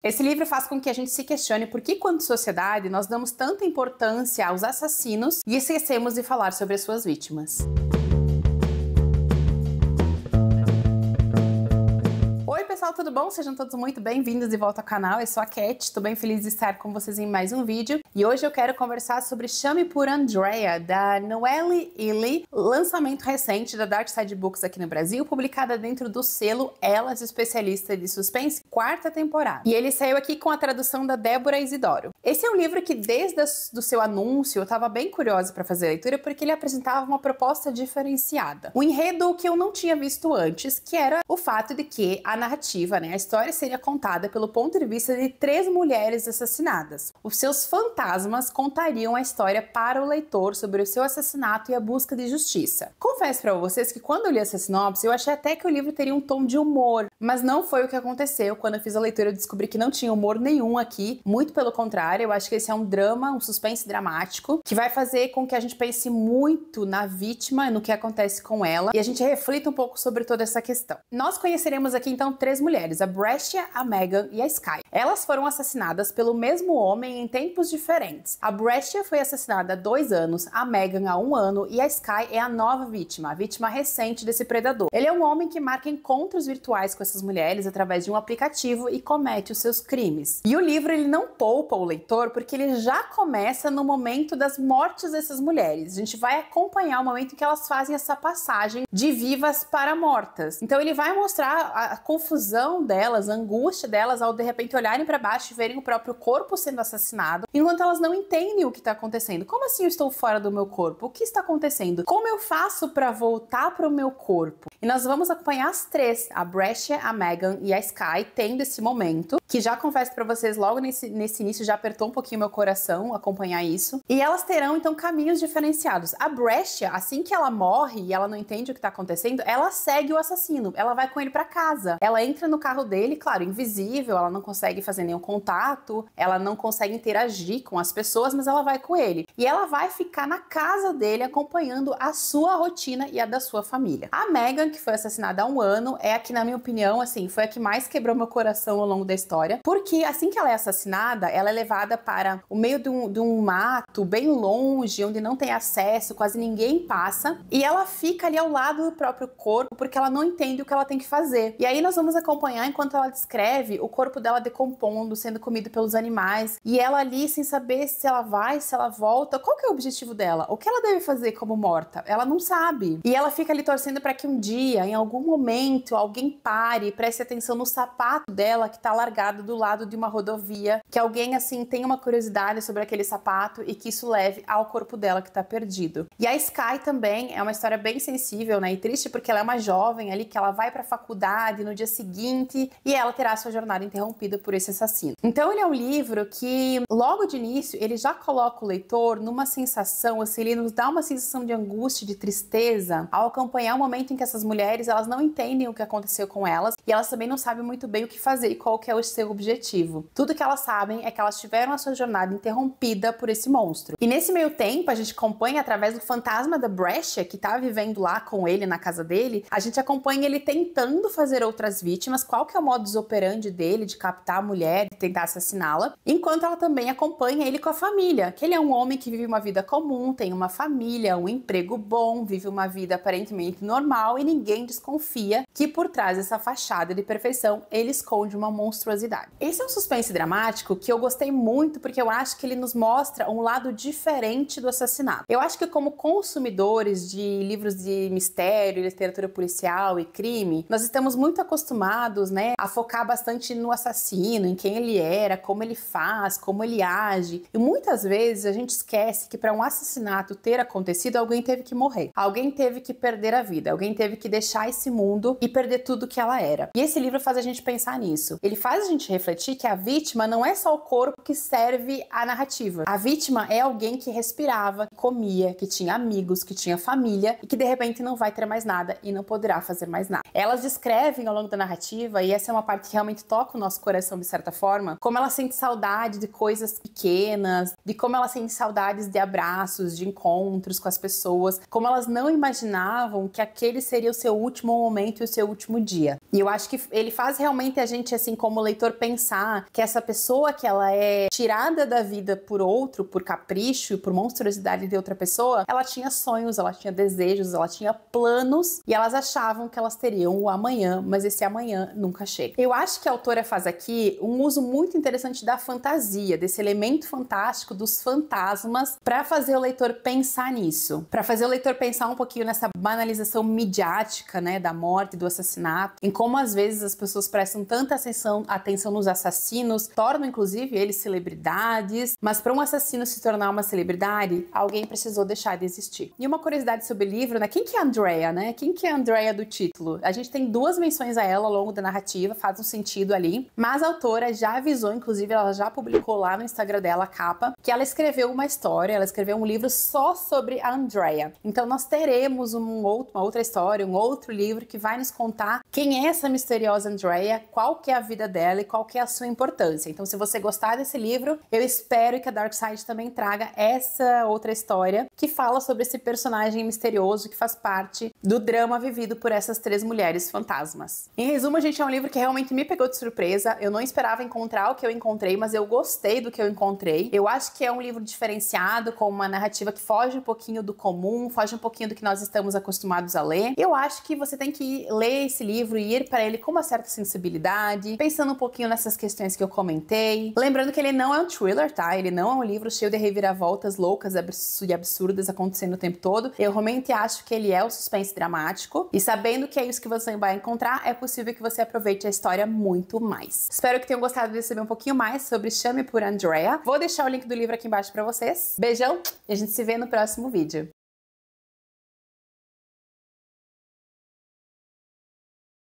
Esse livro faz com que a gente se questione por que, quanto sociedade, nós damos tanta importância aos assassinos e esquecemos de falar sobre as suas vítimas. Oi pessoal, tudo bom? Sejam todos muito bem-vindos de volta ao canal. Eu sou a Cat, estou bem feliz de estar com vocês em mais um vídeo. E hoje eu quero conversar sobre Chame por Andrea, da Noelle Ely, lançamento recente da Dark Side Books aqui no Brasil, publicada dentro do selo Elas, Especialista de Suspense, 4ª temporada. E ele saiu aqui com a tradução da Débora Isidoro. Esse é um livro que desde o seu anúncio eu estava bem curiosa para fazer a leitura, porque ele apresentava uma proposta diferenciada. Um enredo que eu não tinha visto antes, que era o fato de que a narrativa, a história seria contada pelo ponto de vista de 3 mulheres assassinadas. Os seus fantasmas contariam a história para o leitor sobre o seu assassinato e a busca de justiça. Confesso para vocês que quando eu li essa sinopse, eu achei até que o livro teria um tom de humor, mas não foi o que aconteceu. Quando eu fiz a leitura, eu descobri que não tinha humor nenhum aqui, muito pelo contrário. Eu acho que esse é um drama, um suspense dramático, que vai fazer com que a gente pense muito na vítima, no que acontece com ela, e a gente reflita um pouco sobre toda essa questão. Nós conheceremos aqui então 3 mulheres, a Brescia, a Megan e a Sky. Elas foram assassinadas pelo mesmo homem em tempos diferentes. A Brescia foi assassinada há 2 anos, a Megan há 1 ano e a Sky é a nova vítima, a vítima recente desse predador. Ele é um homem que marca encontros virtuais com essas mulheres através de um aplicativo e comete os seus crimes. E o livro ele não poupa o leitor porque ele já começa no momento das mortes dessas mulheres. A gente vai acompanhar o momento em que elas fazem essa passagem de vivas para mortas. Então ele vai mostrar a confusão delas, a angústia delas ao de repente olharem para baixo e verem o próprio corpo sendo assassinado, enquanto elas não entendem o que está acontecendo. Como assim eu estou fora do meu corpo? O que está acontecendo? Como eu faço para voltar para o meu corpo? E nós vamos acompanhar as 3, a Brescia, a Megan e a Sky, tendo esse momento, que já confesso para vocês, logo nesse início já apertou um pouquinho meu coração acompanhar isso. E elas terão então caminhos diferenciados. A Brescia, assim que ela morre e ela não entende o que está acontecendo, ela segue o assassino, ela vai com ele para casa. Ela entra no carro dele, claro, invisível, ela não consegue fazer nenhum contato, ela não consegue interagir com as pessoas, mas ela vai com ele. E ela vai ficar na casa dele acompanhando a sua rotina e a da sua família. A Megan, que foi assassinada há 1 ano, é a que, na minha opinião, assim, foi a que mais quebrou meu coração ao longo da história, porque assim que ela é assassinada, ela é levada para o meio de um mato, bem longe, onde não tem acesso, quase ninguém passa, e ela fica ali ao lado do próprio corpo, porque ela não entende o que ela tem que fazer. E aí nós vamos acompanhar enquanto ela descreve o corpo dela decompondo, sendo comido pelos animais, e ela ali sem saber se ela vai, se ela volta, qual que é o objetivo dela? O que ela deve fazer como morta? Ela não sabe. E ela fica ali torcendo para que um dia, em algum momento, alguém pare e preste atenção no sapato dela que tá largado do lado de uma rodovia, que alguém assim tenha uma curiosidade sobre aquele sapato e que isso leve ao corpo dela que tá perdido. E a Sky também é uma história bem sensível, e triste, porque ela é uma jovem ali que ela vai pra faculdade no dia seguinte e ela terá sua jornada interrompida por esse assassino. Então ele é um livro que logo de início ele já coloca o leitor numa sensação, assim, ele nos dá uma sensação de angústia, de tristeza ao acompanhar o momento em que essas mulheres elas não entendem o que aconteceu com elas e elas também não sabem muito bem o que fazer e qual que é o seu objetivo. Tudo que elas sabem é que elas tiveram a sua jornada interrompida por esse monstro. E nesse meio tempo a gente acompanha através do fantasma da Brescia, que tá vivendo lá com ele na casa dele, a gente acompanha ele tentando fazer outras vítimas, qual que é o modus operandi dele de captar a mulher e tentar assassiná-la, enquanto ela também acompanha ele com a família, que ele é um homem que vive uma vida comum, tem uma família, um emprego bom, vive uma vida aparentemente normal e ninguém desconfia que por trás dessa fachada de perfeição ele esconde uma monstruosidade. Esse é um suspense dramático que eu gostei muito porque eu acho que ele nos mostra um lado diferente do assassinato. Eu acho que como consumidores de livros de mistério, literatura policial e crime, nós estamos muito acostumados, a focar bastante no assassino, em quem ele era, como ele faz, como ele age. E muitas vezes a gente esquece que para um assassinato ter acontecido, alguém teve que morrer. Alguém teve que perder a vida, alguém teve que deixar esse mundo e perder tudo que ela era. E esse livro faz a gente pensar nisso. Ele faz a gente refletir que a vítima não é só o corpo que serve a narrativa. A vítima é alguém que respirava, que comia, que tinha amigos, que tinha família e que de repente não vai ter mais nada e não poderá fazer mais nada. Elas descrevem ao longo da narrativa, e essa é uma parte que realmente toca o nosso coração de certa forma, como ela sente saudade de coisas pequenas, de como ela sente saudades de abraços, de encontros com as pessoas, como elas não imaginavam que aquele seria o seu último momento e o seu último dia. E eu acho que ele faz realmente a gente, assim, como leitor, pensar que essa pessoa que ela é tirada da vida por outro, por capricho e por monstruosidade de outra pessoa, ela tinha sonhos, ela tinha desejos, ela tinha planos e elas achavam que elas teriam o amanhã, mas esse amanhã nunca chega. Eu acho que a autora faz aqui um uso muito interessante da fantasia, desse elemento fantástico dos fantasmas, para fazer o leitor pensar nisso, para fazer o leitor pensar um pouquinho nessa banalização midiática, né, da morte, do assassinato, em como às vezes as pessoas prestam tanta atenção nos assassinos, tornam inclusive eles celebridades, mas para um assassino se tornar uma celebridade, alguém precisou deixar de existir. E uma curiosidade sobre o livro, né, quem que é a Andrea, né? Quem que é a Andrea do título? A gente tem duas menções a ela ao longo da narrativa, faz um sentido ali, mas a autora já avisou, inclusive ela já publicou lá no Instagram dela a capa, que ela escreveu uma história, ela escreveu um livro só sobre a Andrea. Então nós teremos uma outra história, um outro livro que vai nos contar quem é essa misteriosa Andrea, qual que é a vida dela e qual que é a sua importância. Então se você gostar desse livro, eu espero que a Dark Side também traga essa outra história que fala sobre esse personagem misterioso que faz parte do drama vivido por essas três mulheres fantasmas. Em resumo, gente, é um livro que realmente me pegou de surpresa. Eu não esperava encontrar o que eu encontrei, mas eu gostei do que eu encontrei. Eu acho que é um livro diferenciado, com uma narrativa que foge um pouquinho do comum, foge um pouquinho do que nós estamos acostumados a ler. Eu acho que você tem que ler esse livro e ir para ele com uma certa sensibilidade, pensando um pouquinho nessas questões que eu comentei. Lembrando que ele não é um thriller, tá? Ele não é um livro cheio de reviravoltas loucas e absurdas acontecendo o tempo todo. Eu realmente acho que ele é o suspense dramático, e sabendo que é isso que você vai encontrar, é possível que você aproveite a história muito mais. Espero que tenham gostado de saber um pouquinho mais sobre Chame por Andrea. Vou deixar o link do livro aqui embaixo pra vocês. Beijão e a gente se vê no próximo vídeo.